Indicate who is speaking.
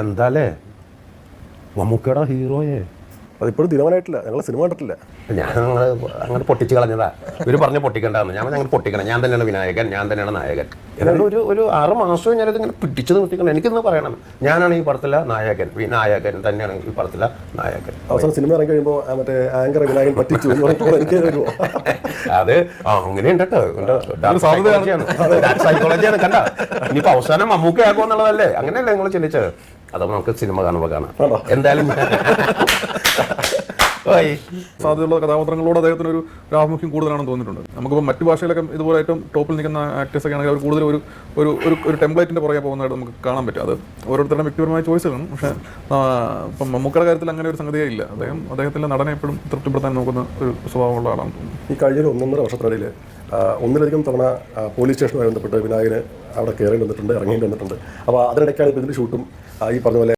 Speaker 1: എന്താലേ മമ്മൂക്കയുടെ ഹീറോയെ
Speaker 2: അതിപ്പോഴും തീരുമാനമായിട്ടില്ല. ഞങ്ങൾ സിനിമ കണ്ടിട്ടില്ല.
Speaker 1: ഞാൻ അങ്ങനെ പൊട്ടിച്ച് കളഞ്ഞതാ. ഇവർ പറഞ്ഞ് പൊട്ടിക്കണ്ടെന്ന്. ഞാൻ അങ്ങനെ പൊട്ടിക്കണം, ഞാൻ തന്നെയാണ് വിനായകൻ, ഞാൻ തന്നെയാണ് നായകൻ. ഏതാണ്ട് ഒരു 6 മാസവും ഞാനിതിങ്ങനെ പിടിച്ച് നിർത്തിക്കണം. എനിക്കിന്ന് പറയണം, ഞാനാണ് ഈ പടത്തിലെ നായകൻ, വിനായകൻ തന്നെയാണ് ഈ പടത്തിലെ നായകൻ.
Speaker 2: അവസാനം സിനിമ ഇറങ്ങി കഴിയുമ്പോൾ മറ്റേ ആങ്കർ വിനായകൻ പറ്റിച്ചു എന്ന് പറയുമ്പോൾ എനിക്ക് വരുമോ?
Speaker 1: അത് അങ്ങനെയുണ്ട് കേട്ടോ, സൈക്കോളജിയാണ്. കണ്ട ഇനിയിപ്പോൾ അവസാനം മമ്മൂക്ക ആകുമോ എന്നുള്ളതല്ലേ, അങ്ങനെയല്ലേ നിങ്ങൾ ചിന്തിച്ചത്? അത് നമുക്ക് സിനിമ കാണുമ്പോൾ കാണാം. എന്തായാലും
Speaker 3: സാധ്യതയുള്ള കഥാപാത്രങ്ങളോട് അദ്ദേഹത്തിന് ഒരു ആഭിമുഖ്യം കൂടുതലാണെന്ന് തോന്നിയിട്ടുണ്ട്. നമുക്കിപ്പോൾ മറ്റു ഭാഷയിലൊക്കെ ഇതുപോലെ ഏറ്റവും ടോപ്പിൽ നിൽക്കുന്ന ആക്ടേഴ്സൊക്കെ ആണെങ്കിൽ അവർ കൂടുതൽ ഒരു ടെംപ്ലേറ്റിൻ്റെ പുറകെ പോകുന്നതായിട്ട് നമുക്ക് കാണാൻ പറ്റും. അത് ഓരോരുത്തരുടെ വ്യക്തിപരമായ ചോയ്സുകളാണ്. പക്ഷേ ഇപ്പം മമ്മൂക്കയുടെ കാര്യത്തിൽ അങ്ങനെ ഒരു സംഗതിയേ ഇല്ല. അദ്ദേഹത്തിൻ്റെ നടനെ എപ്പോഴും തൃപ്തിപ്പെടുത്താൻ നോക്കുന്ന ഒരു സ്വഭാവമുള്ള ആളാണ് തോന്നുന്നു.
Speaker 2: ഈ കഴിഞ്ഞ 1.5 വർഷത്തിനിടയിൽ ഒന്നിലധികം തവണ പോലീസ് സ്റ്റേഷനുമായി ബന്ധപ്പെട്ട് വിനായകന് അവിടെ കയറേണ്ടി വന്നിട്ടുണ്ട്, ഇറങ്ങേണ്ടി വന്നിട്ടുണ്ട്. അപ്പോൾ അതിനിടയ്ക്കാണ് ഇപ്പോൾ ഇതിൻ്റെ ഷൂട്ടും ഈ പറഞ്ഞ പോലെ